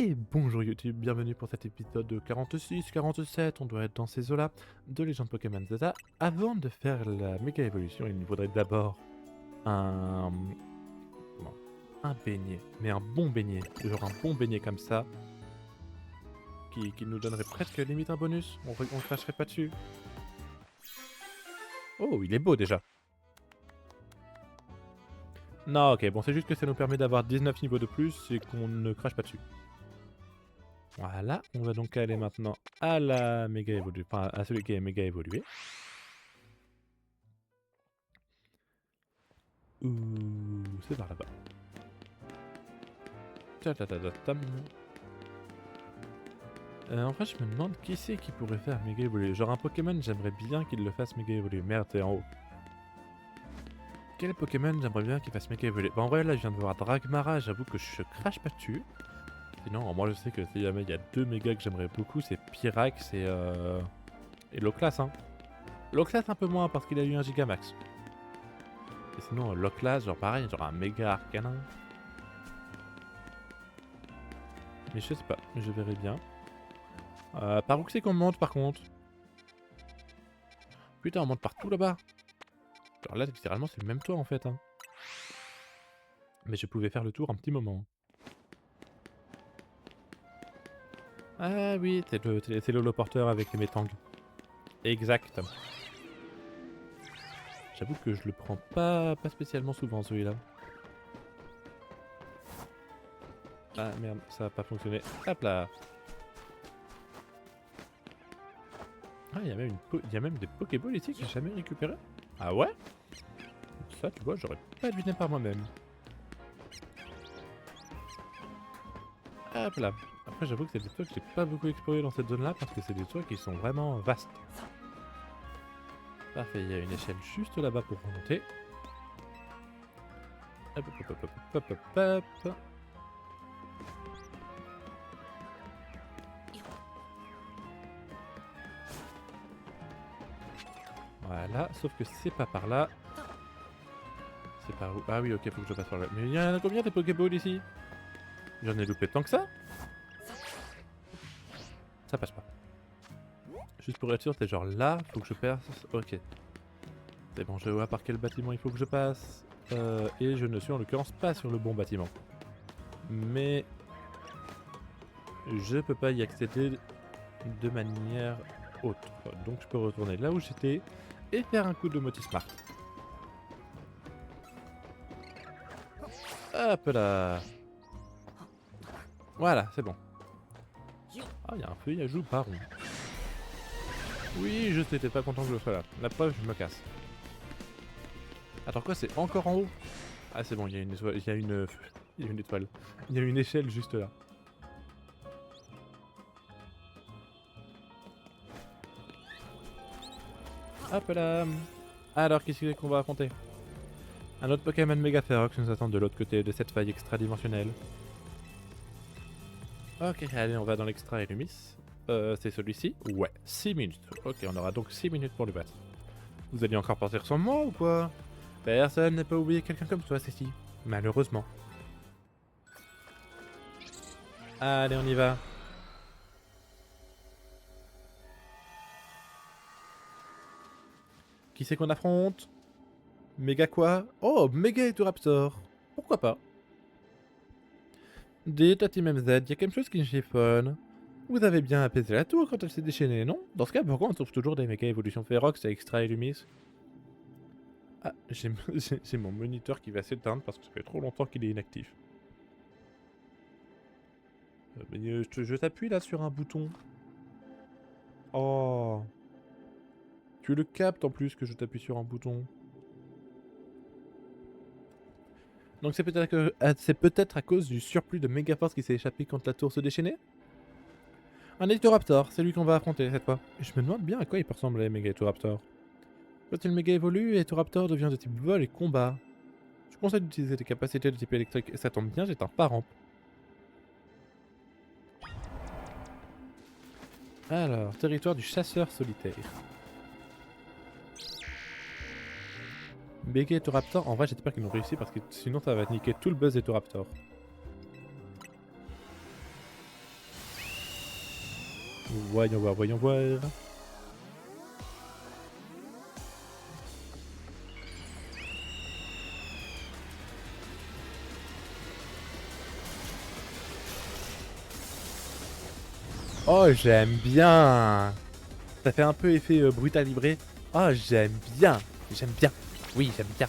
Et bonjour YouTube, bienvenue pour cet épisode de 46, 47, on doit être dans ces eaux-là, de Légende Pokémon Z. Avant de faire la méga évolution, il nous faudrait d'abord un... comment un beignet, mais un bon beignet, genre un bon beignet comme ça, qui nous donnerait presque limite un bonus, on cracherait pas dessus. Oh, il est beau déjà. Non, ok, bon c'est juste que ça nous permet d'avoir 19 niveaux de plus et qu'on ne crache pas dessus. Voilà, on va donc aller maintenant à la méga évolution, enfin à celui qui est méga évolué. Ouh, c'est par là-bas. Tatatatam. En fait, je me demande qui c'est qui pourrait faire méga évoluer. Genre un Pokémon, j'aimerais bien qu'il le fasse méga évoluer. Merde, t'es en haut. Quel Pokémon j'aimerais bien qu'il fasse méga évoluer? Bah en vrai, là, je viens de voir Dragmara, j'avoue que je crache pas dessus. Sinon, moi, je sais que si jamais il y a deux mégas que j'aimerais beaucoup, c'est Pyrax et Loclas, hein. Loclas un peu moins parce qu'il a eu un Gigamax. Et sinon, Loclas, genre pareil, genre un méga arcanin. Mais je sais pas, je verrai bien. Par où c'est qu'on monte par contre? Putain, on monte partout là-bas. Alors là, littéralement, c'est le même toit en fait. Hein. Mais je pouvais faire le tour un petit moment. Ah oui, c'est l'holoporteur avec les métangs. Exact. J'avoue que je le prends pas spécialement souvent celui-là. Ah merde, ça a pas fonctionné. Hop là. Ah, il y a même des Pokéballs ici que j'ai jamais récupéré. Ah ouais? Ça, tu vois, j'aurais pas deviné par moi-même. Hop là. Après, j'avoue que c'est des toits que j'ai pas beaucoup exploré dans cette zone-là parce que c'est des toits qui sont vraiment vastes. Parfait, il y a une échelle juste là-bas pour remonter. Hop, hop, hop, hop, hop, hop, hop. Voilà, sauf que c'est pas par là. C'est par où? Ah oui, ok, faut que je passe par là. Mais il y en a combien des Pokéballs ici? J'en ai loupé tant que ça? Ça passe pas. Juste pour être sûr, t'es genre là, faut que je passe. Ok. C'est bon, je vois par quel bâtiment il faut que je passe. Et je ne suis en l'occurrence pas sur le bon bâtiment. Mais je peux pas y accéder de manière autre. Donc je peux retourner là où j'étais et faire un coup de Motismart. Hop là. Voilà, c'est bon. Ah, il y a un feuillage baron. Oui, je n'étais pas content que je sois là. La preuve, je me casse. Attends, quoi, c'est encore en haut? Ah, c'est bon, il y a une étoile. Il y a une... il y a une étoile. Il y a une échelle juste là. Hop là. Alors, qu'est-ce qu'on va affronter? Un autre Pokémon Mega Ferox nous attend de l'autre côté de cette faille extra-dimensionnelle. Ok, allez, on va dans l'extra Illumis. C'est celui-ci? Ouais, 6 minutes. Ok, on aura donc 6 minutes pour le battre. Vous alliez encore partir sans moi ou quoi? Personne n'a pas oublié quelqu'un comme toi, Cécile. Malheureusement. Allez, on y va. Qui c'est qu'on affronte? Méga quoi? Oh, Méga Etoraptor. Pourquoi pas? Dites à Team MZ, y a quelque chose qui me chiffonne. Vous avez bien apaisé la tour quand elle s'est déchaînée, non? Dans ce cas, pourquoi on trouve toujours des méga évolutions Ferox et Extra Illumis? Ah, j'ai mon moniteur qui va s'éteindre parce que ça fait trop longtemps qu'il est inactif. Je t'appuie là sur un bouton. Oh. Tu le captes en plus que je t'appuie sur un bouton. Donc c'est peut-être à cause du surplus de méga force qui s'est échappé quand la tour se déchaînait? Un Ectoraptor, c'est lui qu'on va affronter cette fois. Et je me demande bien à quoi il peut ressembler, méga Ectoraptor. Quand il méga évolue, Ectoraptor devient de type vol et combat. Je conseille d'utiliser des capacités de type électrique, et ça tombe bien, j'ai un parent. Alors, territoire du chasseur solitaire. Méga Ectoraptor, en vrai j'espère qu'ils nous réussi parce que sinon ça va niquer tout le buzz Ectoraptor. Voyons voir, voyons voir. Oh, j'aime bien. Ça fait un peu effet brutal libré. Oh, j'aime bien. J'aime bien. Oui, j'aime bien.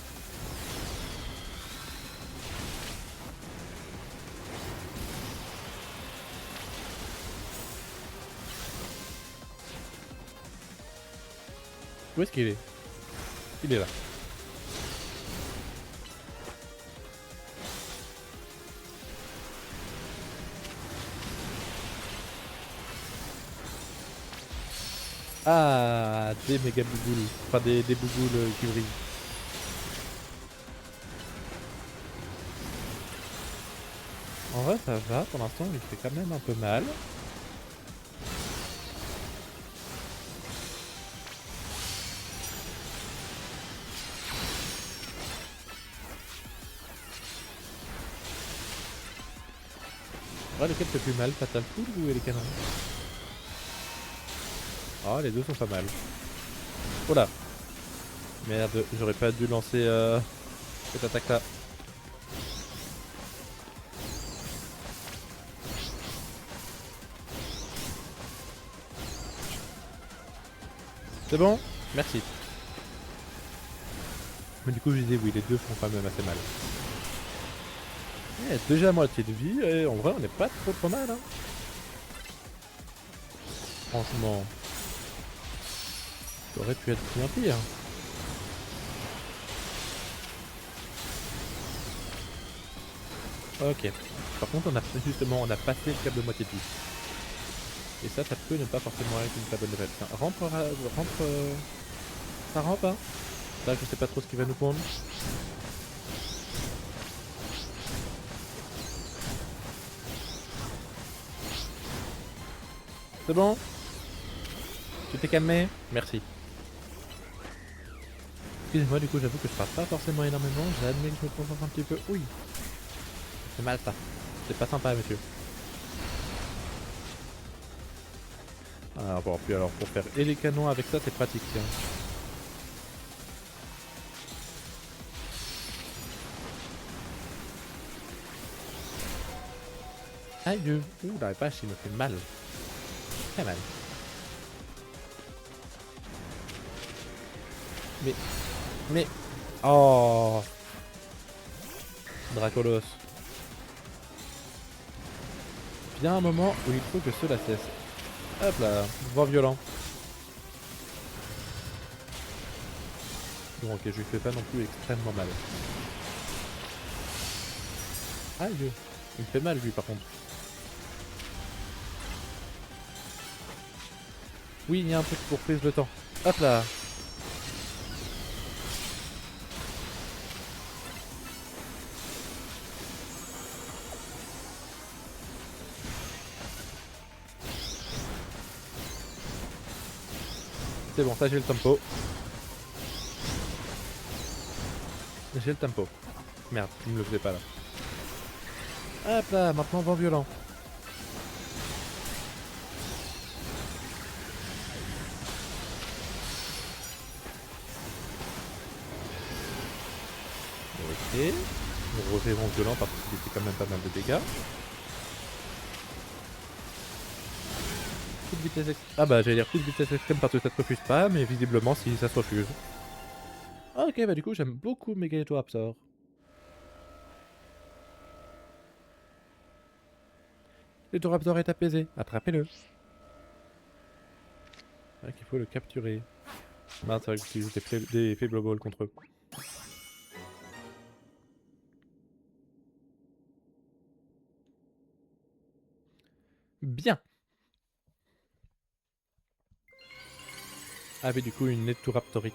Où est-ce qu'il est? Il est là. Ah, des méga bouboules. Enfin, des bouboules qui brillent. En vrai, ça va. Pour l'instant, il fait quand même un peu mal. Ouais, lequel fait plus mal, Fatal Full ou les canons? Oh, les deux sont pas mal. Oh là. Merde, j'aurais pas dû lancer cette attaque-là. C'est bon? Merci. Mais du coup, je disais, oui, les deux font quand même assez mal. Déjà à moitié de vie, et en vrai, on n'est pas trop mal, hein. Franchement, ça aurait pu être bien pire. Ok. Par contre, on a passé le cap de moitié de vie. Et ça peut ne pas forcément être une très bonne nouvelle. Tiens, rampe, ça rampe, hein. Là, je sais pas trop ce qui va nous prendre. C'est bon? Tu t'es calmé? Merci. Excusez-moi, du coup, j'avoue que je parle pas forcément énormément. J'admets que je me concentre un petit peu. Oui. C'est mal ça. C'est pas sympa, monsieur. Ah, bon, puis alors, pour faire et les canons avec ça, c'est pratique, tiens. Aïe. Ouh, la vache, il me fait mal. Très mal. Mais... Oh, Dracolos. Il y a un moment où il faut que cela cesse. Hop là, vent violent. Bon, ok, je lui fais pas non plus extrêmement mal. Aïe, il me fait mal lui par contre. Oui, il y a un truc pour prise de temps. Hop là. C'est bon, ça j'ai le tempo. J'ai le tempo. Merde, il me le faisait pas là. Hop là, maintenant vent violent. Ok. On refait vent violent parce qu'il fait quand même pas mal de dégâts. Coup de vitesse extrême. Ah bah j'allais dire coup de vitesse extrême parce que ça te refuse pas, mais visiblement si ça se refuse. Ok, bah du coup j'aime beaucoup Megaloraptor. Raptor est apaisé, attrapez-le. C'est vrai qu'il faut le capturer. Mince, c'est vrai que j'utilise des Fable Balls contre eux. Bien. Ah mais du coup une Neturaptorite.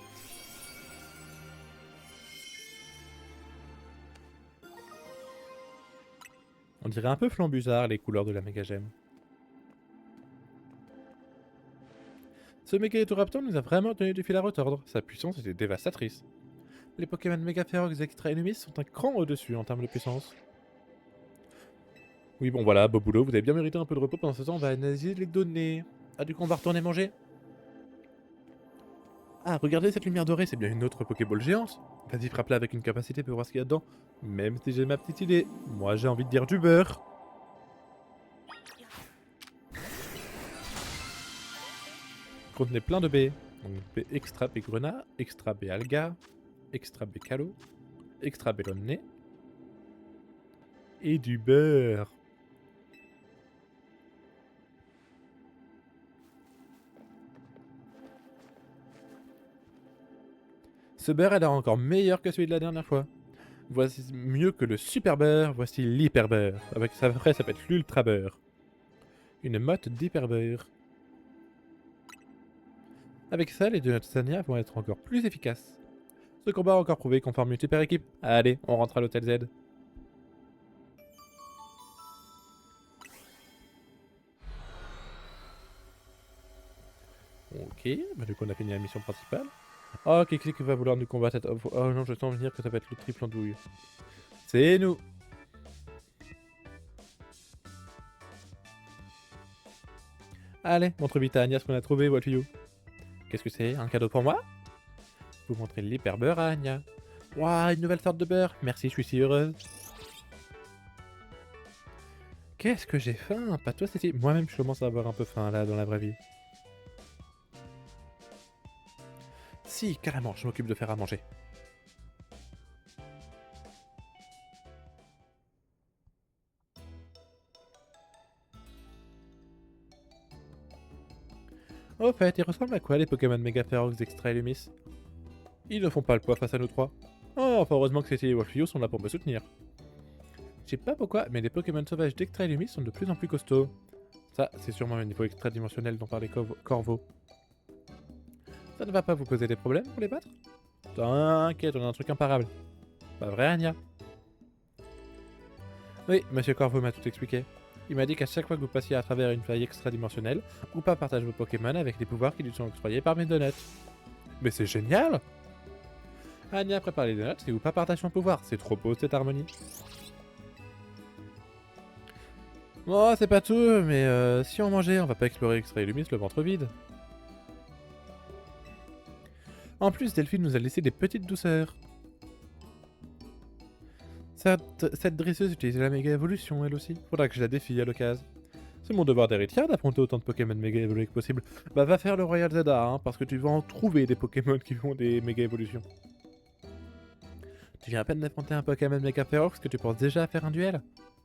On dirait un peu Flambusard les couleurs de la méga gemme. Ce Megaloraptor nous a vraiment donné du fil à retordre. Sa puissance était dévastatrice. Les Pokémon Mega Ferox et Extra Enemies sont un cran au-dessus en termes de puissance. Oui bon voilà, beau boulot, vous avez bien mérité un peu de repos pendant ce temps, on va analyser les données. Ah, du coup, on va retourner manger. Ah, regardez cette lumière dorée, c'est bien une autre Pokéball géante. Vas-y, frappe-la avec une capacité pour voir ce qu'il y a dedans. Même si j'ai ma petite idée. Moi, j'ai envie de dire du beurre. Contenait plein de baies. Donc, baie extra Bégrena, extra baie Alga, extra baie Calo, extra Bellonné. Et du beurre. Ce beurre a l'air encore meilleur que celui de la dernière fois. Voici mieux que le super beurre, voici l'hyper beurre. Avec ça, après, ça peut être l'ultra beurre. Une motte d'hyper beurre. Avec ça, les donuts Sania vont être encore plus efficaces. Ce combat a encore prouvé qu'on forme une super équipe. Allez, on rentre à l'hôtel Z. Ok, bah du coup on a fini la mission principale. Oh, Keklik va vouloir nous combattre. Oh non, je sens venir que ça va être le triple andouille. C'est nous. Allez, montre vite à Anya ce qu'on a trouvé, what you. Qu'est-ce que c'est? Un cadeau pour moi? Vous montrez l'hyper beurre à Anya. Waouh, une nouvelle sorte de beurre. Merci, je suis si heureuse. Qu'est-ce que j'ai faim? Pas toi, Cécile. Moi-même, je commence à avoir un peu faim là dans la vraie vie. Si, carrément, je m'occupe de faire à manger. Au fait, ils ressemblent à quoi les Pokémon Mega Ferox Extra et Lumis? Ils ne font pas le poids face à nous trois. Oh, enfin heureusement que Cécile et Wolfio sont là pour me soutenir. Je sais pas pourquoi, mais les Pokémon sauvages d'Extra et Lumis sont de plus en plus costauds. Ça, c'est sûrement un niveau extra-dimensionnel dont parlait Corvo. Ça ne va pas vous poser des problèmes pour les battre? T'inquiète, on a un truc imparable. Pas vrai, Anya? Oui, Monsieur Corvo m'a tout expliqué. Il m'a dit qu'à chaque fois que vous passiez à travers une faille extra-dimensionnelle, Koopa partage vos Pokémon avec les pouvoirs qui lui sont octroyés par mes donuts. Mais c'est génial! Anya prépare les donuts et Koopa partage son pouvoir. C'est trop beau cette harmonie. Oh, c'est pas tout, mais si on mangeait, on va pas explorer Extra et Lumis le ventre vide. En plus, Delphine nous a laissé des petites douceurs. Cette dresseuse utilise la méga évolution, elle aussi. Faudra que je la défie à l'occasion. C'est mon devoir d'héritière d'affronter autant de Pokémon méga évolués que possible. Bah va faire le Royal Zelda, hein, parce que tu vas en trouver des Pokémon qui font des méga évolutions. Tu viens à peine d'affronter un Pokémon méga Ferox que tu penses déjà à faire un duel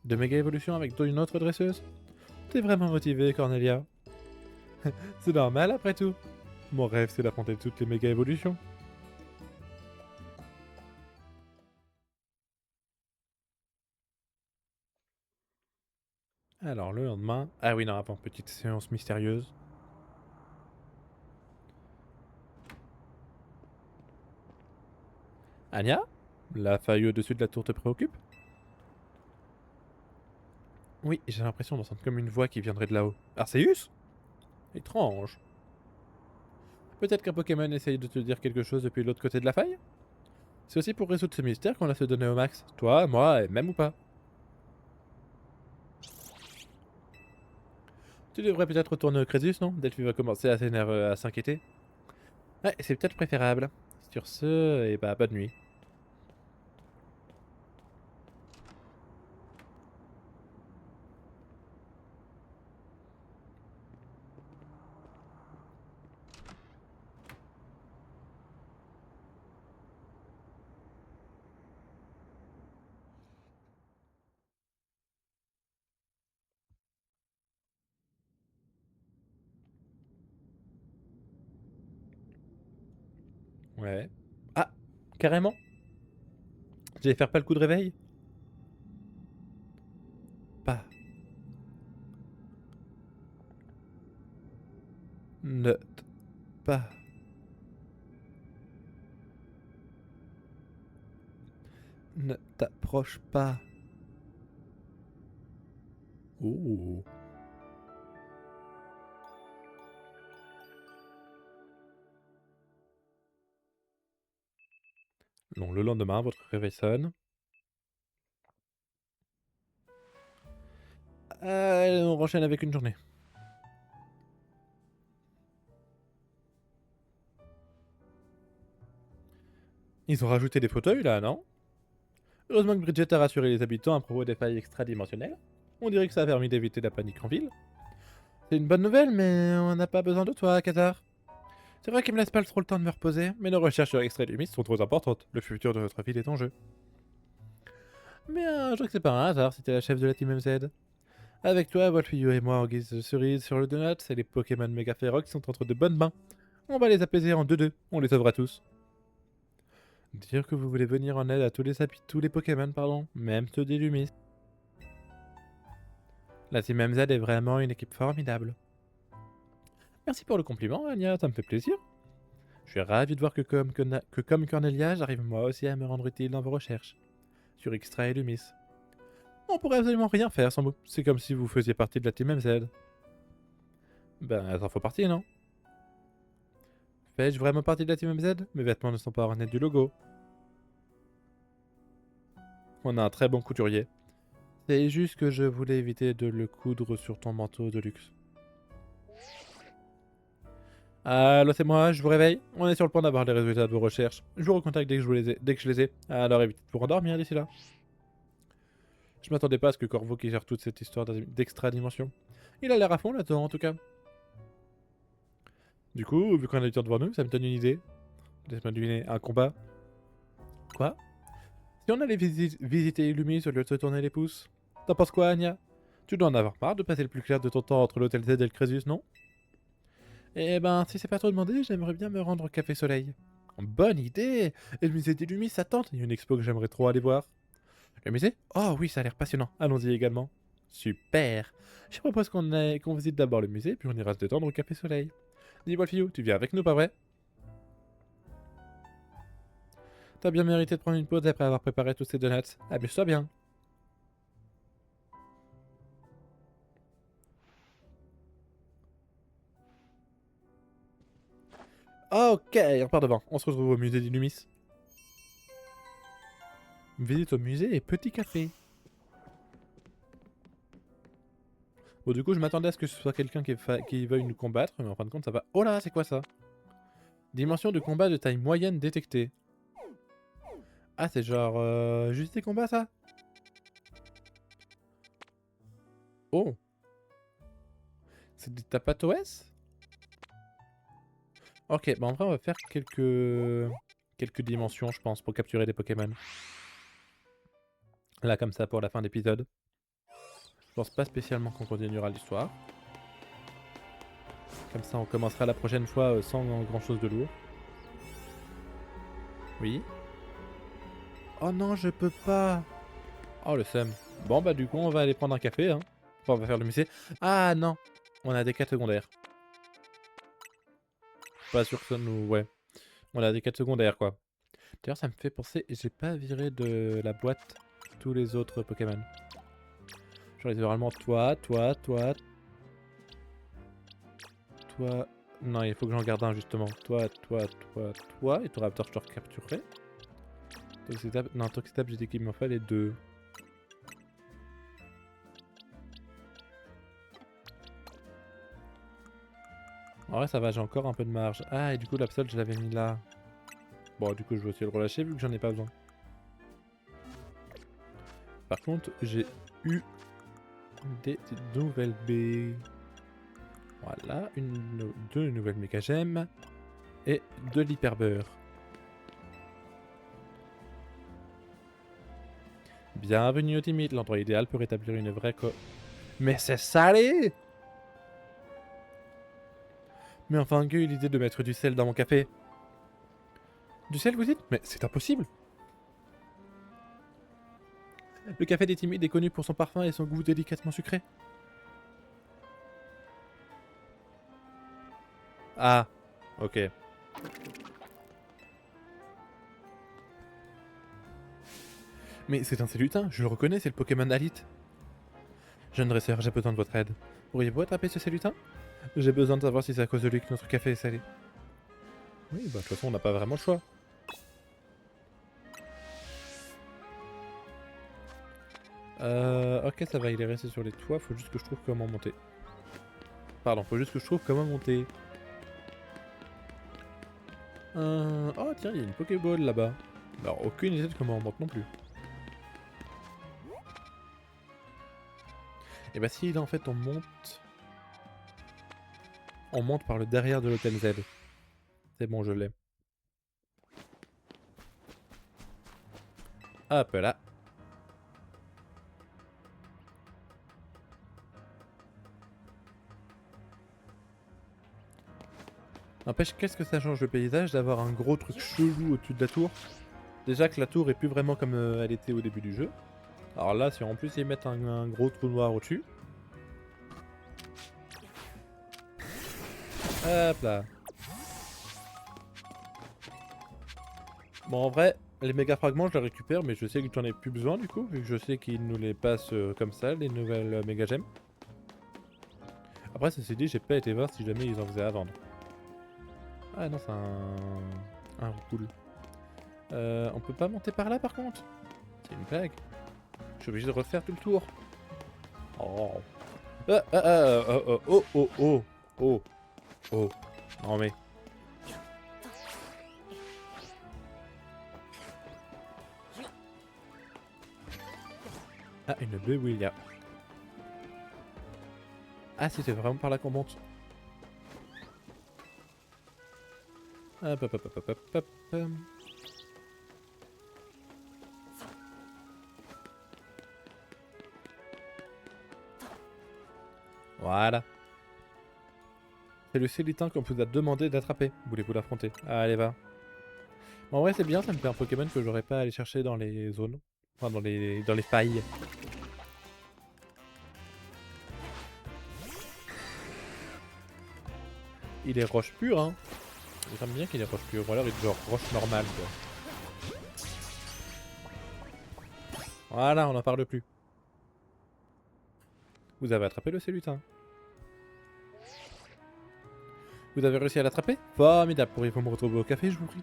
de méga évolution avec une autre dresseuse. T'es vraiment motivé, Cornelia. C'est normal après tout. Mon rêve c'est d'affronter toutes les méga évolutions. Alors le lendemain... Ah oui non, avant, petite séance mystérieuse. Anya? La faille au-dessus de la tour te préoccupe? Oui, j'ai l'impression d'entendre comme une voix qui viendrait de là-haut. Arceus? Étrange. Peut-être qu'un Pokémon essaye de te dire quelque chose depuis l'autre côté de la faille? C'est aussi pour résoudre ce mystère qu'on a se donner au max. Toi, moi, et même ou pas. Tu devrais peut-être retourner au Crésus, non? Delphi va commencer à s'inquiéter. Ouais, c'est peut-être préférable. Sur ce, et bah, bonne nuit. Ouais. Ah, carrément? J'allais faire pas le coup de réveil? Pas. Ne pas. Ne t'approche pas. Oh. Non, le lendemain, votre réveil sonne. On enchaîne avec une journée. Ils ont rajouté des fauteuils là, non? Heureusement que Bridget a rassuré les habitants à propos des failles extradimensionnelles. On dirait que ça a permis d'éviter la panique en ville. C'est une bonne nouvelle, mais on n'a pas besoin de toi, Qatar. C'est vrai qu'il me laisse pas trop le temps de me reposer, mais nos recherches sur l'extrait Lumis sont trop importantes. Le futur de notre ville est en jeu. Mais je crois que c'est pas un hasard si t'es la chef de la Team MZ. Avec toi, Wolfio et moi en guise de cerise sur le donut, et les Pokémon méga férox sont entre de bonnes mains. On va les apaiser en 2-2, on les sauvera tous. Dire que vous voulez venir en aide à tous les Pokémon, pardon, même ceux des Lumis. La Team MZ est vraiment une équipe formidable. Merci pour le compliment, Anya, ça me fait plaisir. Je suis ravi de voir que comme Cornelia, j'arrive moi aussi à me rendre utile dans vos recherches. Sur Extra et Lumis. On pourrait absolument rien faire sans vous. C'est comme si vous faisiez partie de la Team MZ. Ben, ça en faut partie, non? Fais-je vraiment partie de la Team MZ? Mes vêtements ne sont pas ornés du logo. On a un très bon couturier. C'est juste que je voulais éviter de le coudre sur ton manteau de luxe. Allô, c'est moi, je vous réveille. On est sur le point d'avoir les résultats de vos recherches. Je vous recontacte dès que je les ai. Alors évitez de vous rendormir d'ici là. Je m'attendais pas à ce que Corvo qui gère toute cette histoire d'extra-dimension. Il a l'air à fond là-dedans en tout cas. Du coup, vu qu'on a du temps devant nous, ça me donne une idée. Laisse-moi deviner, un combat. Quoi? Si on allait visiter Illumi au lieu de se tourner les pouces? T'en penses quoi, Anya? Tu dois en avoir marre de passer le plus clair de ton temps entre l'hôtel Z et le Crésus, non? Eh ben, si c'est pas trop demandé, j'aimerais bien me rendre au Café Soleil. Bonne idée! Et le musée d'Illumi, ça tente. Il y a une expo que j'aimerais trop aller voir. Le musée? Oh oui, ça a l'air passionnant. Allons-y également. Super! Je propose qu'on visite d'abord le musée, puis on ira se détendre au Café Soleil. Dis Wolfio, tu viens avec nous, pas vrai? T'as bien mérité de prendre une pause après avoir préparé tous ces donuts. Amuse-toi bien. Ok, on part devant. On se retrouve au musée d'Illumis. Visite au musée et petit café. Bon, du coup, je m'attendais à ce que ce soit quelqu'un qui veuille nous combattre, mais en fin de compte, ça va. Oh là, c'est quoi ça? Dimension de combat de taille moyenne détectée. Ah, c'est genre juste des combats, ça? Oh. C'est des Tapatoès? Ok, bah en vrai, on va faire quelques dimensions, je pense, pour capturer des Pokémon. Là, comme ça, pour la fin d'épisode. Je pense pas spécialement qu'on continuera l'histoire. Comme ça, on commencera la prochaine fois sans grand chose de lourd. Oui. Oh non, je peux pas. Oh, le seum. Bon, bah du coup, on va aller prendre un café, hein. Enfin, on va faire le musée. Ah non, on a des quêtes secondaires. Pas sûr que ça nous... Ouais. On a des quêtes secondaires, quoi. D'ailleurs, ça me fait penser, j'ai pas viré de la boîte tous les autres Pokémon. Genre, littéralement, toi... Non, il faut que j'en garde un, justement. Toi. Et ton Raptor, je te recapturerai. Toxitap... Non, Toxitap, j'ai dit qu'il m'en fallait deux. En vrai, ça va, j'ai encore un peu de marge. Ah, et du coup, l'Absol, je l'avais mis là. Bon, du coup, je vais aussi le relâcher vu que j'en ai pas besoin. Par contre, j'ai eu des nouvelles baies. Voilà, deux nouvelles méga gemmes et de l'hyperbeurre. Bienvenue au Timide, l'endroit idéal pour établir une vraie Mais c'est salé! Mais enfin, que l'idée de mettre du sel dans mon café. Du sel, vous dites? Mais c'est impossible! Le café des Timides est connu pour son parfum et son goût délicatement sucré. Ah, ok. Mais c'est un Cellutin, je le reconnais, c'est le Pokémon Alite. Jeune dresseur, j'ai besoin de votre aide. Pourriez-vous attraper ce Cellutin? J'ai besoin de savoir si c'est à cause de lui que notre café est salé. Oui, bah de toute façon, on n'a pas vraiment le choix. Ok, ça va, il est resté sur les toits, faut juste que je trouve comment monter. Pardon, faut juste que je trouve comment monter. Oh tiens, il y a une Pokéball là-bas. Alors, aucune idée de comment on monte non plus. Et bah si, là en fait on monte... On monte par le derrière de l'hôtel Z. C'est bon, je l'ai. Hop là. N'empêche, qu'est-ce que ça change le paysage d'avoir un gros truc chelou au-dessus de la tour. Déjà que la tour est plus vraiment comme elle était au début du jeu. Alors là, si en plus ils mettent un gros trou noir au-dessus. Hop là. Bon, en vrai, les méga fragments, je les récupère, mais je sais que j'en ai plus besoin du coup, vu que je sais qu'ils nous les passent comme ça, les nouvelles méga gemmes. Après, ceci dit, j'ai pas été voir si jamais ils en faisaient à vendre. Ah non, c'est un cool. On peut pas monter par là par contre? C'est une blague. Je suis obligé de refaire tout le tour. Oh. Oh, oh, oh, oh, oh. Non mais... Ah, une bleue William. Ah, c'était vraiment par là qu'on monte. Hop, hop, hop, hop, hop, hop, hop. Voilà. C'est le Célitin qu'on vous a demandé d'attraper. Voulez-vous l'affronter? Allez, va. Bon, en vrai, c'est bien, ça me fait un Pokémon que j'aurais pas à aller chercher dans les zones. Enfin, dans les failles. Il est roche pure, hein. J'aime bien qu'il est roche pure. Ou alors il est genre roche normale, quoi. Voilà, on n'en parle plus. Vous avez attrapé le Célutin. Vous avez réussi à l'attraper? Formidable. Pourriez-vous me retrouver au café, je vous prie?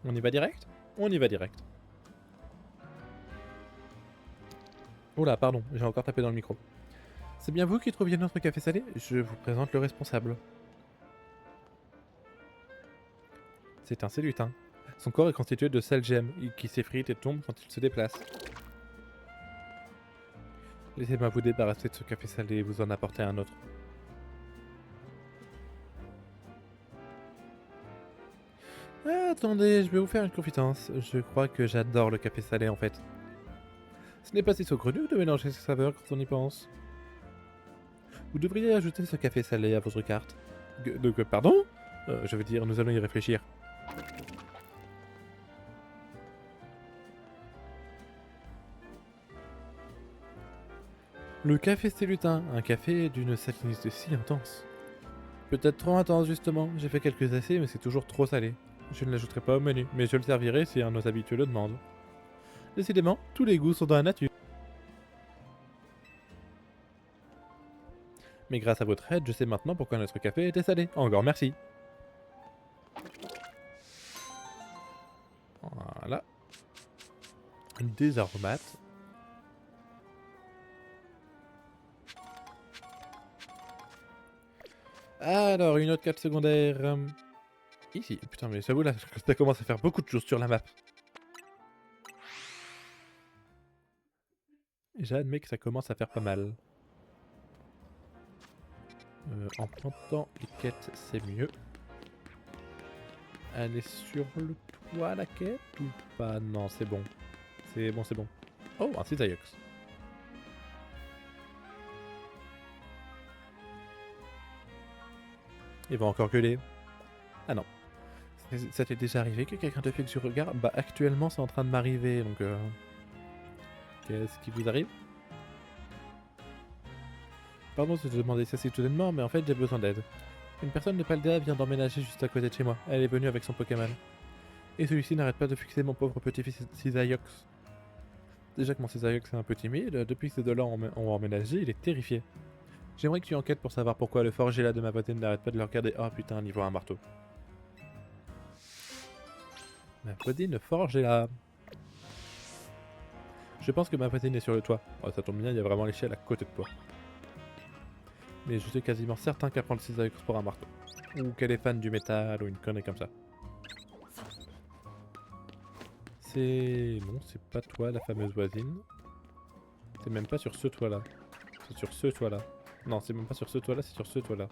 On y va direct? On y va direct. Oula, pardon, j'ai encore tapé dans le micro. C'est bien vous qui trouviez notre café salé? Je vous présente le responsable. C'est un Célutin. Son corps est constitué de sel gemme, qui s'effrite et tombe quand il se déplace. Laissez-moi vous débarrasser de ce café salé et vous en apporter un autre. Ah, attendez, je vais vous faire une confidence. Je crois que j'adore le café salé en fait. Ce n'est pas si saugrenu de mélanger ces saveurs quand on y pense. Vous devriez ajouter ce café salé à votre carte. Pardon? Je veux dire, nous allons y réfléchir. Le café Célutin, un café d'une salinité si intense. Peut-être trop intense justement, j'ai fait quelques essais mais c'est toujours trop salé. Je ne l'ajouterai pas au menu, mais je le servirai si un de nos habitués le demande. Décidément, tous les goûts sont dans la nature. Mais grâce à votre aide, je sais maintenant pourquoi notre café était salé. Encore merci. Voilà. Des aromates. Alors, une autre carte secondaire. Ici. Putain, mais j'avoue là, ça commence à faire beaucoup de choses sur la map. J'admets que ça commence à faire pas mal. En plantant les quêtes, c'est mieux. Elle est sur le toit, la quête, ou pas? Non, c'est bon. C'est bon, c'est bon. Oh, un Cisaiox. Il va encore gueuler. Ah non. Ça t'est déjà arrivé que quelqu'un te fixe du regard? Bah actuellement c'est en train de m'arriver, donc qu'est-ce qui vous arrive? Pardon de te demander ça si soudainement, mais en fait j'ai besoin d'aide. Une personne de Paldea vient d'emménager juste à côté de chez moi. Elle est venue avec son Pokémon. Et celui-ci n'arrête pas de fixer mon pauvre petit-fils Cisaiox. Déjà que mon Cisaiox est un peu timide, depuis que ces deux-là ont emménagé, il est terrifié. J'aimerais que tu enquêtes pour savoir pourquoi le forger là de ma voisine n'arrête pas de le regarder. Oh putain, il voit un marteau. Ma voisine forge est là. Je pense que ma voisine est sur le toit. Oh, ça tombe bien, il y a vraiment l'échelle à côté de toi. Mais je suis quasiment certain qu'elle prend le Cisaiox pour un marteau. Ou qu'elle est fan du métal ou une connerie comme ça. c'est... Non, c'est pas toi, la fameuse voisine. C'est même pas sur ce toit-là. C'est sur ce toit-là. Non, c'est même pas sur ce toit-là, c'est sur ce toit-là.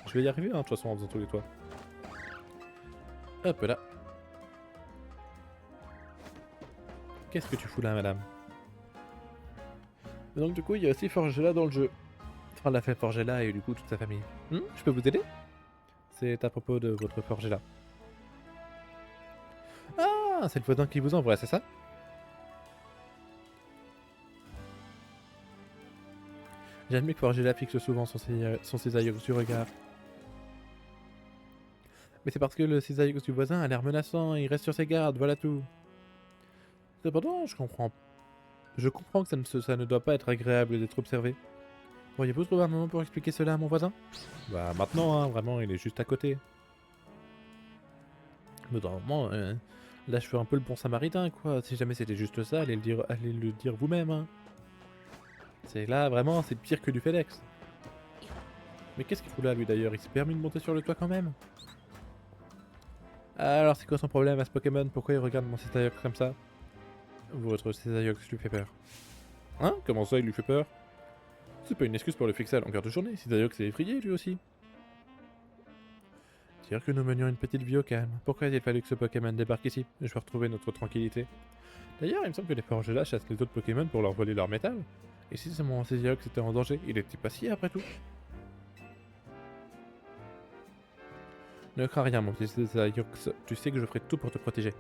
Je vais y arriver, hein, de toute façon, en faisant tous les toits. Hop là. Qu'est-ce que tu fous là, madame? Et donc, du coup, il y a aussi Forgella dans le jeu. Enfin, la fée Forgella et du coup, toute sa famille. Je peux vous aider? C'est à propos de votre Forgella. Ah, c'est le voisin qui vous envoie, c'est ça? J'admets que Forgella fixe souvent son cisailleux du regard. Mais c'est parce que le cisailleux du voisin a l'air menaçant et il reste sur ses gardes, voilà tout. Cependant, je comprends que ça ne doit pas être agréable d'être observé. Pourriez-vous trouver un moment pour expliquer cela à mon voisin? Bah maintenant, hein, vraiment, il est juste à côté. Mais normalement, là je fais un peu le bon samaritain, quoi. Si jamais c'était juste ça, allez le dire vous-même, hein. C'est là, vraiment, c'est pire que du FedEx. Mais qu'est-ce qu'il fout là, lui, d'ailleurs? Il s'est permis de monter sur le toit quand même? Alors, c'est quoi son problème à ce Pokémon? Pourquoi il regarde mon Césaillox comme ça? Votre Césaillox lui fait peur. Hein? Comment ça, il lui fait peur? C'est pas une excuse pour le fixer à longueur de journée. Césaillox est effrayé, lui aussi. Dire que nous menions une petite vie au calme. Pourquoi a-t-il fallu que ce Pokémon débarque ici? Je veux retrouver notre tranquillité. D'ailleurs, il me semble que les Forgelas chassent les autres Pokémon pour leur voler leur métal. Et si c'est mon Césaillox était en danger, il était pas si après tout. Ne crains rien, mon petit Césaillox. Tu sais que je ferai tout pour te protéger.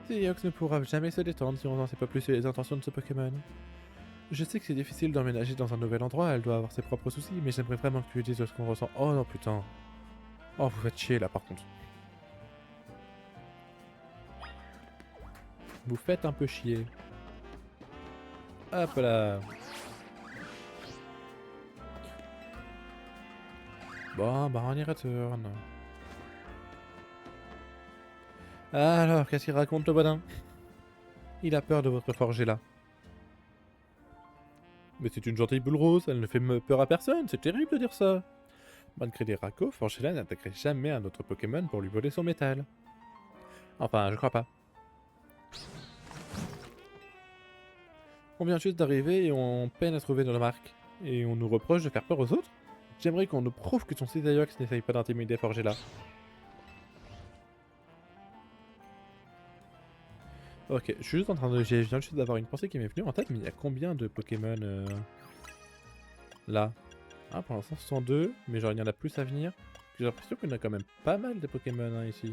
Césaillox ne pourra jamais se détendre si on n'en sait pas plus sur les intentions de ce Pokémon. Je sais que c'est difficile d'emménager dans un nouvel endroit, elle doit avoir ses propres soucis, mais j'aimerais vraiment que tu lui dises ce qu'on ressent. Oh non, putain. Oh, vous faites chier là, par contre. Vous faites un peu chier. Hop là. Bon, bah on y retourne. Alors, qu'est-ce qu'il raconte le bonhomme? Il a peur de votre Forgella. Mais c'est une gentille boule rose, elle ne fait peur à personne, c'est terrible de dire ça. Malgré les racos, Forgella n'attaquerait jamais un autre Pokémon pour lui voler son métal. Enfin, je crois pas. On vient juste d'arriver et on peine à trouver nos marques. Et on nous reproche de faire peur aux autres? J'aimerais qu'on nous prouve que ton Césaillox n'essaye pas d'intimider Forgella. Ok, je suis juste en train de... Je viens juste d'avoir une pensée qui m'est venue en tête, mais il y a combien de Pokémon là? Ah, pour l'instant, ce sont 2, mais genre il y en a plus à venir. J'ai l'impression qu'on a quand même pas mal de Pokémon hein, ici.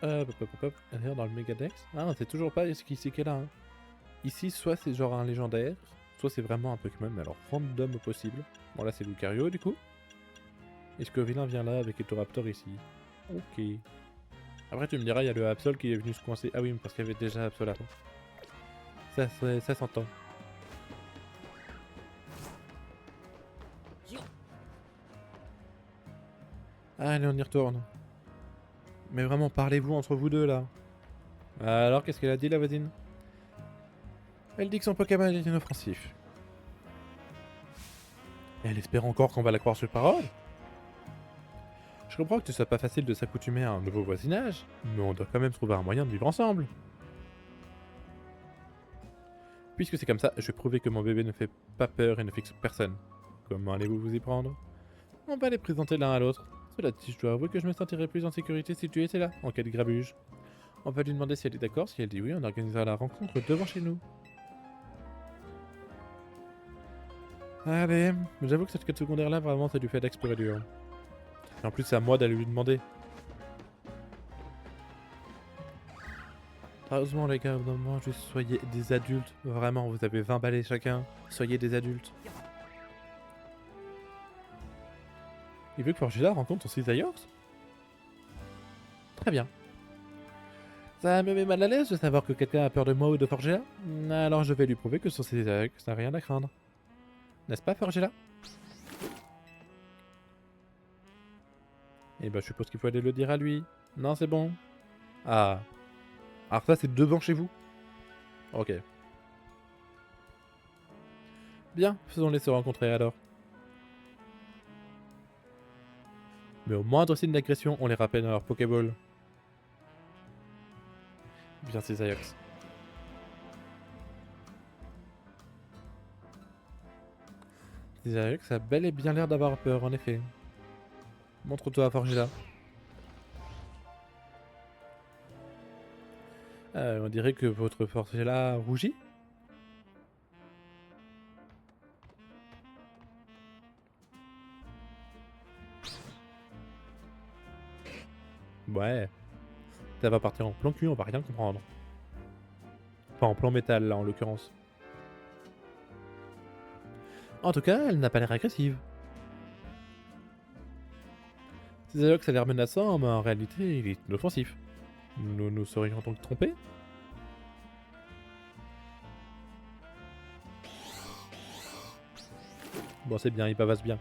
D'ailleurs, dans le Megadex. Ah, c'est toujours pas ce qui est là. Hein. Ici, soit c'est genre un légendaire, soit c'est vraiment un Pokémon, mais alors random au possible. Bon, là, c'est Lucario du coup. Est-ce que Vilain vient là avec Ethoraptor ici? Ok. Après, tu me diras, il y a le Absol qui est venu se coincer. Ah oui, parce qu'il y avait déjà Absol avant. Ça s'entend. Allez, on y retourne. Mais vraiment, parlez-vous entre vous deux là. Alors, qu'est-ce qu'elle a dit la voisine? Elle dit que son Pokémon est inoffensif. Et elle espère encore qu'on va la croire sur parole? Je comprends que ce soit pas facile de s'accoutumer à un nouveau voisinage, mais on doit quand même trouver un moyen de vivre ensemble. Puisque c'est comme ça, je vais prouver que mon bébé ne fait pas peur et ne fixe personne. Comment allez-vous vous y prendre? On va les présenter l'un à l'autre. Cela dit, je dois avouer que je me sentirais plus en sécurité si tu étais là, en cas de grabuge. On va lui demander si elle est d'accord, si elle dit oui, on organisera la rencontre devant chez nous. Allez, mais j'avoue que cette quête secondaire là, vraiment, c'est du fait d'explorer dur. Et en plus, c'est à moi d'aller lui demander. Heureusement les gars, au bout d'un moment, juste soyez des adultes. Vraiment, vous avez 20 balais chacun. Soyez des adultes. Il veut que Forgilla rencontre son Cisaillux? Très bien. Ça me met mal à l'aise de savoir que quelqu'un a peur de moi ou de Forgilla. Alors je vais lui prouver que son Cisaillux n'a rien à craindre. N'est-ce pas, Forgilla? Eh ben, je suppose qu'il faut aller le dire à lui. Non, c'est bon. Ah. Alors ça, c'est devant chez vous? Ok. Bien, faisons-les se rencontrer alors. Mais au moindre signe d'agression, on les rappelle dans leur Pokéball. Bien ces Ayox. Ces Ayox a bel et bien l'air d'avoir peur, en effet. Montre-toi à Forgilla. On dirait que votre Forgilla rougit. Ouais. Ça va partir en plan cul, on va rien comprendre. Enfin, en plan métal, là, en l'occurrence. En tout cas, elle n'a pas l'air agressive. Ces Ayox a l'air menaçant, mais en réalité, il est inoffensif. Nous nous serions donc trompés? Bon, c'est bien, ils pavassent bien.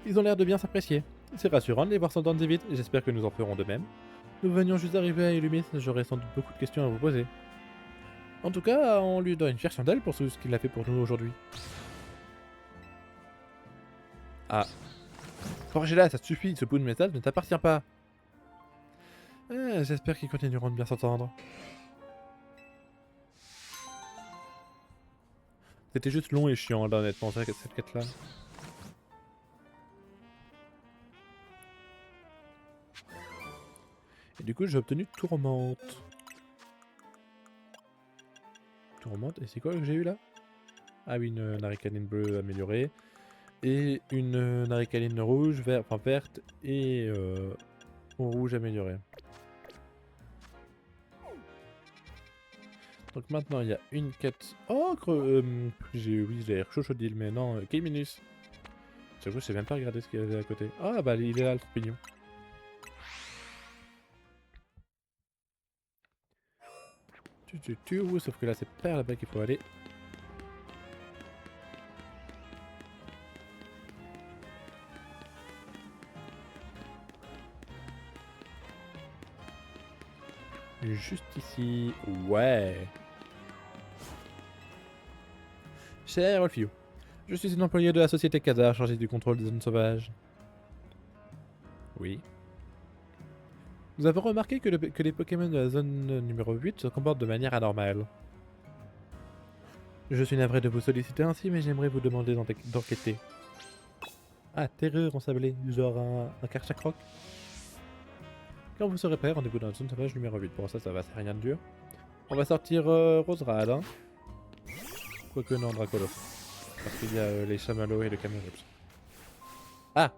Ils ont l'air de bien s'apprécier. C'est rassurant de les voir s'entendre si vite, et j'espère que nous en ferons de même. Nous venions juste d'arriver à Illumis, j'aurais sans doute beaucoup de questions à vous poser. En tout cas, on lui donne une fière chandelle pour tout ce qu'il a fait pour nous aujourd'hui. Ah. Forgez-la, ça suffit, ce bout de métal ne t'appartient pas. J'espère qu'ils continueront de bien s'entendre. C'était juste long et chiant, là, honnêtement, cette quête-là. Et du coup, j'ai obtenu Tourmente. Tourmente, et c'est quoi que j'ai eu là? Ah oui, une Naricaline bleue améliorée. Et une Naricaline rouge, enfin verte et rouge améliorée. Donc maintenant il y a une quête. Oh, oui, j'ai l'air chochodile, mais non, K-Minus. J'avoue, je sais même pas regarder ce qu'il y avait à côté. Ah bah il est là le champignon. Sauf que là c'est pas là-bas qu'il faut aller. Juste ici. Ouais. Cher Olfio, je suis une employée de la société Khazar chargée du contrôle des zones sauvages. Oui. Nous avons remarqué que les Pokémon de la zone numéro 8 se comportent de manière anormale. Je suis navré de vous solliciter ainsi, mais j'aimerais vous demander d'enquêter. Ah, terreur ensablée, genre un Karchakroc. Quand vous serez prêt, rendez-vous dans la zone sauvage numéro 8. Pour ça, ça va, c'est rien de dur. On va sortir Roserad, hein. Quoique non, Dracolo. Parce qu'il y a les chamallows et le Camerupt. Ah!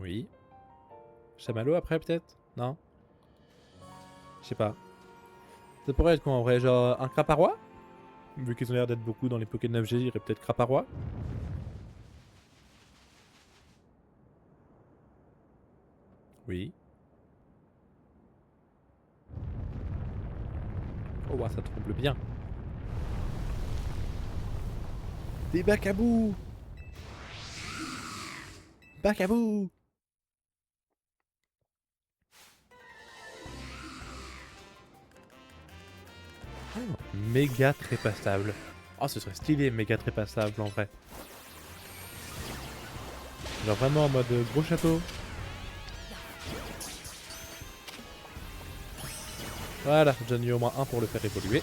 Oui. Chamallow après, peut-être? Non? Je sais pas. Ça pourrait être quoi en vrai? Genre un Craparois? Vu qu'ils ont l'air d'être beaucoup dans les Poké 9G, il y aurait peut-être Craparois. Oui. Oh, wow, ça tremble bien. Des Bacabou! Bacabou! Oh, méga trépassable. Oh, ce serait stylé, méga trépassable en vrai. Genre vraiment en mode gros château. Voilà, j'en ai eu au moins un pour le faire évoluer.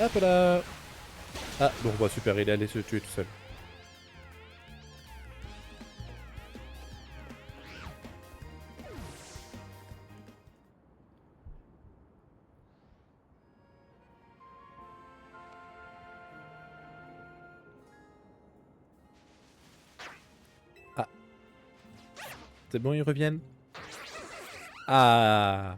Hop là! Ah, bon, bah super, il est allé se tuer tout seul. Ah. C'est bon, ils reviennent? Ah!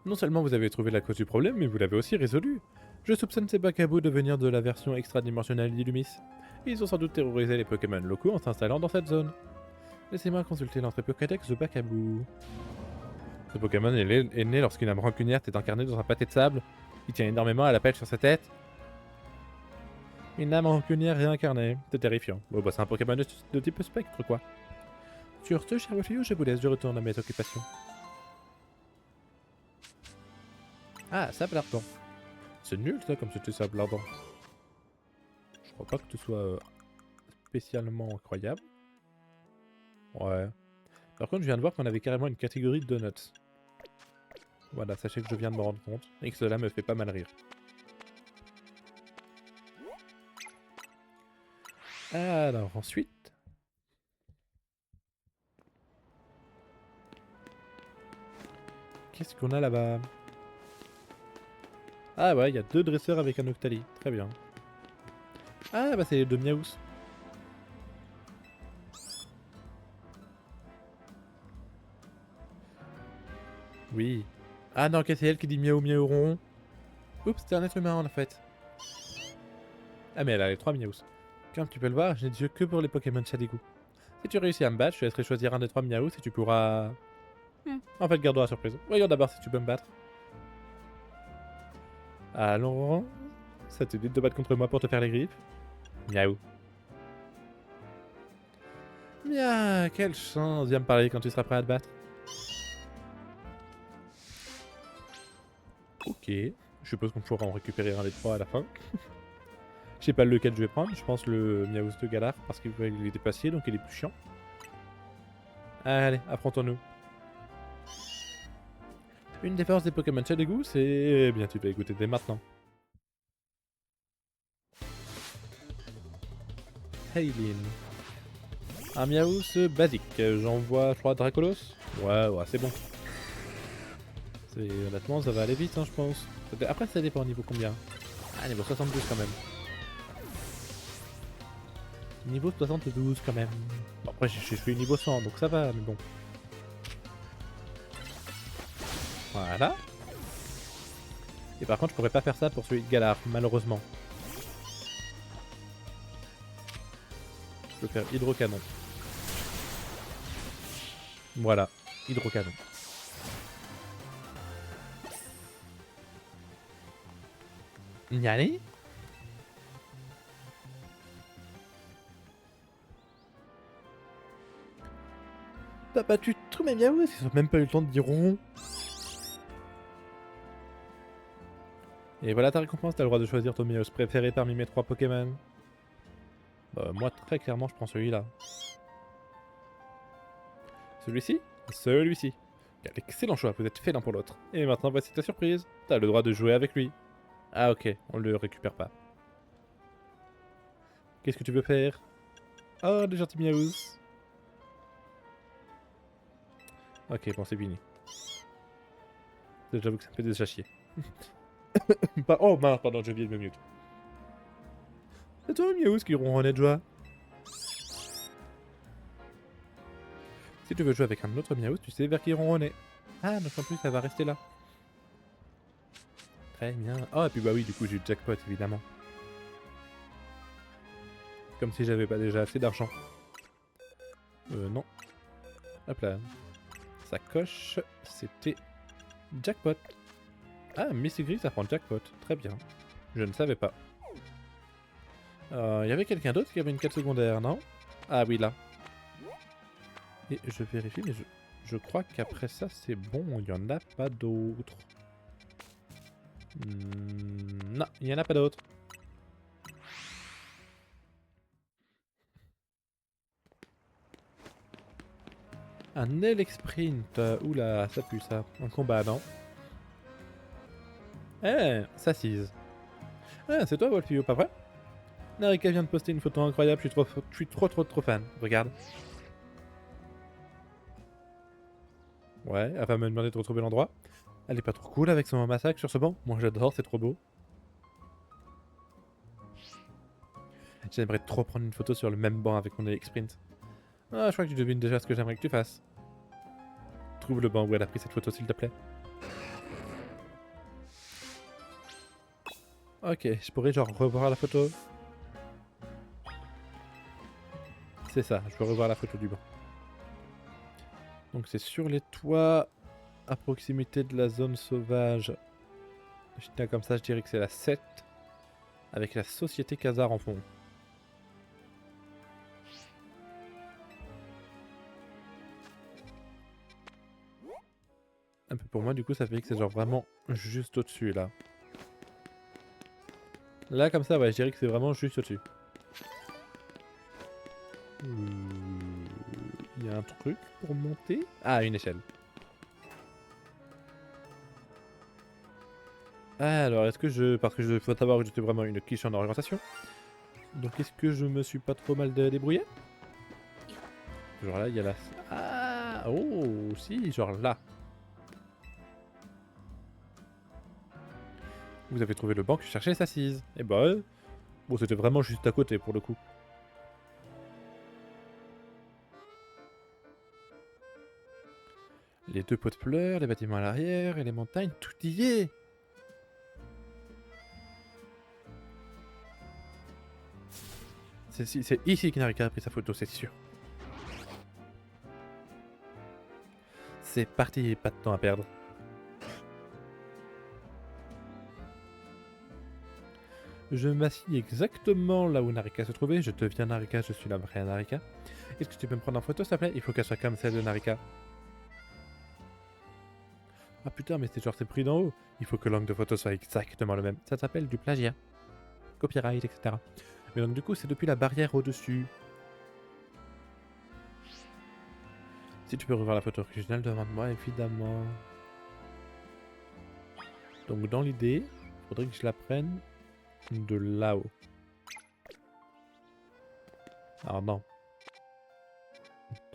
Non seulement vous avez trouvé la cause du problème, mais vous l'avez aussi résolu. Je soupçonne ces Bacabou de venir de la version extra-dimensionnelle d'Illumis. Ils ont sans doute terrorisé les Pokémon locaux en s'installant dans cette zone. Laissez-moi consulter l'entrée Pokédex de Bacabou. Ce Pokémon est né lorsqu'une âme rancunière est incarnée dans un pâté de sable. Il tient énormément à la pelle sur sa tête. Une âme rancunière réincarnée. C'est terrifiant. Bon bah c'est un Pokémon de type spectre quoi. Sur ce, cher Wolfio, je vous laisse, je retourne à mes occupations. Ah, sable ardent. C'est nul ça comme c'était sable ardent. Je crois pas que ce soit spécialement incroyable. Ouais. Par contre, je viens de voir qu'on avait carrément une catégorie de donuts. Voilà, sachez que je viens de me rendre compte et que cela me fait pas mal rire. Alors ensuite... Qu'est-ce qu'on a là-bas? Ah ouais, il y a 2 dresseurs avec un Octali. Très bien. Ah bah c'est les 2 Miaous. Oui. Ah non, ok, c'est elle qui dit miaou miaou ronron. Oups, c'était un être humain en fait. Ah mais elle a les 3 Miaous. Comme tu peux le voir, je n'ai des yeux que pour les Pokémon Chadigou. Si tu réussis à me battre, je te laisserai choisir un des 3 Miaous et tu pourras... En fait, garde-toi la surprise. Voyons d'abord si tu peux me battre. Allons, Ronron. Ça te dit de te battre contre moi pour te faire les griffes? Miaou. Bien, quelle chance. Viens me parler quand tu seras prêt à te battre. Ok. Je suppose qu'on pourra en récupérer un des 3 à la fin. Je sais pas lequel je vais prendre. Je pense le Miaous de Galar parce qu'il est dépassé donc il est plus chiant. Allez, affrontons-nous. Une des forces des Pokémon Chadigou, c'est... Eh bien, tu peux écouter dès maintenant. Haylin. Un Miaous basique. J'envoie, je crois, Dracolos. Ouais, c'est bon. Honnêtement, ça va aller vite, hein, je pense. Après, ça dépend au niveau combien. Ah, niveau 72 quand même. Niveau 72 quand même. Bon, après, je suis niveau 100, donc ça va, mais bon. Voilà. Et par contre, je pourrais pas faire ça pour celui de Galar, malheureusement. Je peux faire hydrocanon. Voilà, hydrocanon. Y aller? T'as battu tous mes Miaous, ils ont même pas eu le temps de dire rond. Et voilà ta récompense, t'as le droit de choisir ton Miaous préféré parmi mes 3 Pokémon. Bah, moi, très clairement, je prends celui-là. Celui-ci? Celui-ci. Quel excellent choix, vous êtes fait l'un pour l'autre. Et maintenant, voici ta surprise. T'as le droit de jouer avec lui. Ah ok, on le récupère pas. Qu'est-ce que tu veux faire? Oh, des gentils Miaous. Ok, bon, c'est fini. J'avoue que ça me fait déjà chier. Oh mince, pardon, je viens de me mute. C'est toi, Miaous, qui ronronnait de joie. Si tu veux jouer avec un autre Miaous, tu sais vers qui ronronner. Ah, donc en plus, ça va rester là. Très bien. Oh, et puis bah oui, du coup, j'ai eu le jackpot, évidemment. Comme si j'avais pas déjà assez d'argent. Non. Hop là. Ça coche, c'était jackpot. Ah, Missy Gris, ça prend jackpot. Très bien. Je ne savais pas. Y avait quelqu'un d'autre qui avait une quête secondaire, non? Ah oui, là. Et je vérifie, mais je crois qu'après ça, c'est bon. Il n'y en a pas d'autres. Non, il n'y en a pas d'autres. Un Elexprint. Oula, ça pue ça. Un combat, non? Eh, ça s'assise. Ah, c'est toi, Wolfio, pas vrai? Narika vient de poster une photo incroyable, je suis trop fan. Regarde. Ouais, elle va me demander de retrouver l'endroit. Elle est pas trop cool avec son massacre sur ce banc? Moi j'adore, c'est trop beau. J'aimerais trop prendre une photo sur le même banc avec mon Elexprint. Ah, je crois que tu devines déjà ce que j'aimerais que tu fasses. Trouve le banc où elle a pris cette photo, s'il te plaît. Ok, je pourrais genre revoir la photo. C'est ça, je peux revoir la photo du banc. Donc c'est sur les toits, à proximité de la zone sauvage. Je tiens comme ça, je dirais que c'est la 7. avec la société Khazar en fond. Un peu pour moi, du coup, ça fait que c'est genre vraiment juste au-dessus là. Là, comme ça, ouais, je dirais que c'est vraiment juste au-dessus. Il y a un truc pour monter. Ah, une échelle. Alors, est-ce que je... Parce que je faut savoir que j'étais vraiment une quiche en orientation. Donc, est-ce que je me suis pas trop mal débrouillé? Genre là, il y a la... Ah, oh, si, genre là. Vous avez trouvé le banc que je cherchais les assises. Et bah, bon, c'était vraiment juste à côté pour le coup. Les deux pots de fleurs, les bâtiments à l'arrière et les montagnes, tout y est. C'est ici qu'Inarika a pris sa photo, c'est sûr. C'est parti, pas de temps à perdre. Je m'assieds exactement là où Narika se trouvait. Je deviens Narika, je suis la vraie Narika. Est-ce que tu peux me prendre en photo, s'il te plaît? Il faut qu'elle soit comme celle de Narika. Ah putain, mais c'est genre c'est pris d'en haut. Il faut que l'angle de photo soit exactement le même. Ça s'appelle du plagiat. Copyright, etc. Mais donc du coup, c'est depuis la barrière au-dessus. Si tu peux revoir la photo originale, demande-moi évidemment. Donc dans l'idée, il faudrait que je la prenne de là-haut. Alors non.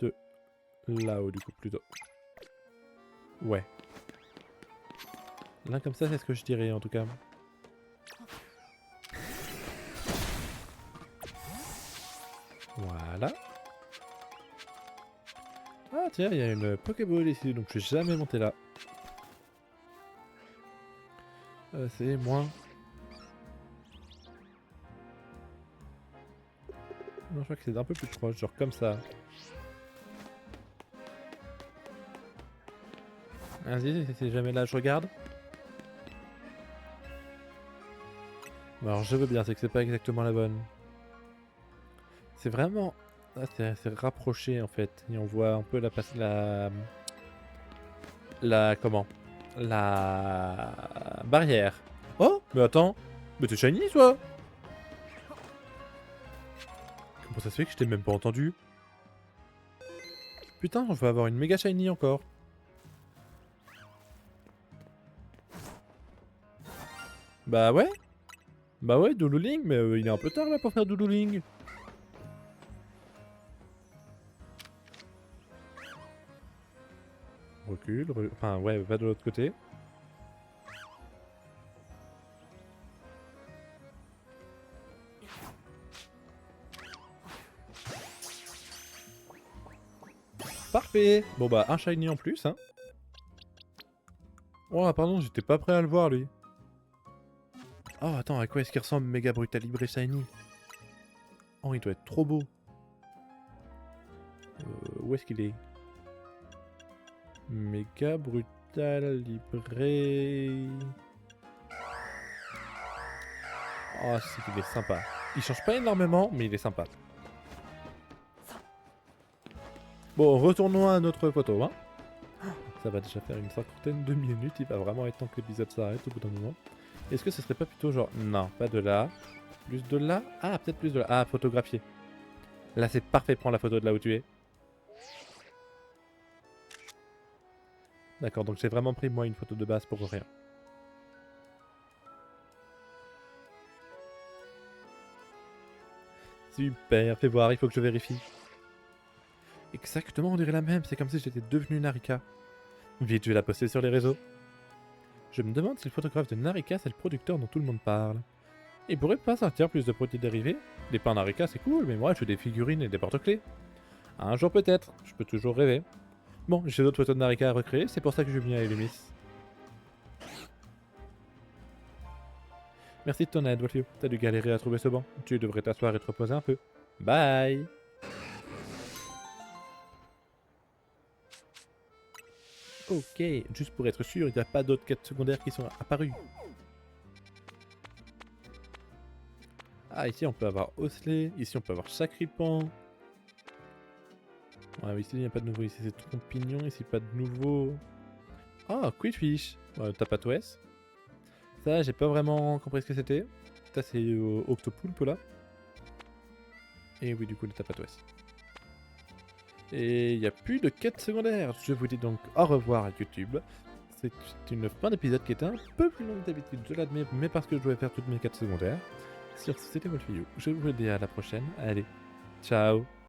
De là-haut du coup plutôt. Ouais. Là comme ça, c'est ce que je dirais en tout cas. Voilà. Ah tiens, il y a une Pokéball ici, donc je suis jamais monté là. C'est moins. Non, je crois que c'est un peu plus proche, genre comme ça. Vas-y, c'est jamais là, je regarde. Bon, alors je veux bien, c'est que c'est pas exactement la bonne. C'est vraiment... Ah, c'est rapproché en fait. Et on voit un peu la... Comment? La... barrière. Oh, mais attends. Mais t'es shiny, toi? Comment ça se fait que je t'ai même pas entendu? Putain, on va avoir une méga shiny encore. Bah ouais. Bah ouais, Doulouling, mais il est un peu tard là pour faire Doulouling. Recule, enfin ouais, va de l'autre côté. Parfait. Bon bah un shiny en plus, hein. Oh pardon, j'étais pas prêt à le voir lui. Oh attends, à quoi est-ce qu'il ressemble Mega Brutal Libre Shiny? Oh, il doit être trop beau. Où est-ce qu'il est? Mega Brutal Libre... Oh, c'est qu'il est sympa. Il change pas énormément, mais il est sympa. Bon, retournons à notre photo, hein. Ça va déjà faire une cinquantaine de minutes, il va vraiment être temps que l'épisode s'arrête au bout d'un moment. Est-ce que ce serait pas plutôt genre... Non, pas de là. Plus de là? Ah, peut-être plus de là. Ah, photographier. Là, c'est parfait, prends la photo de là où tu es. D'accord, donc j'ai vraiment pris moi une photo de base pour rien. Super, fais voir, il faut que je vérifie. Exactement, on dirait la même, c'est comme si j'étais devenu Narika. Vite, je vais la poster sur les réseaux. Je me demande si le photographe de Narika, c'est le producteur dont tout le monde parle. Il pourrait pas sortir plus de produits dérivés? Les pains Narika, c'est cool, mais moi, je fais des figurines et des porte-clés. Un jour peut-être, je peux toujours rêver. Bon, j'ai d'autres photos de Narika à recréer, c'est pour ça que je viens à Illumis. Merci de ton aide, Wolfio. T'as dû galérer à trouver ce banc. Tu devrais t'asseoir et te reposer un peu. Bye! Ok, juste pour être sûr, il n'y a pas d'autres quêtes secondaires qui sont apparues. Ah, ici on peut avoir Osley, ici on peut avoir Sacripan. Ouais, ici il n'y a pas de nouveau, ici c'est Trompignon, ici pas de nouveau. Ah, Quillfish, Tapatouès. Ça, j'ai pas vraiment compris ce que c'était. Ça, c'est Octopoulpe là. Et oui, du coup, le Tapatouès. Et il n'y a plus de quête secondaire. Je vous dis donc au revoir à YouTube. C'est une fin d'épisode qui était un peu plus longue que d'habitude, je l'admets, mais parce que je voulais faire toutes mes quêtes secondaires. Sur ce, c'était Wolfiyou. Je vous dis à la prochaine. Allez, ciao.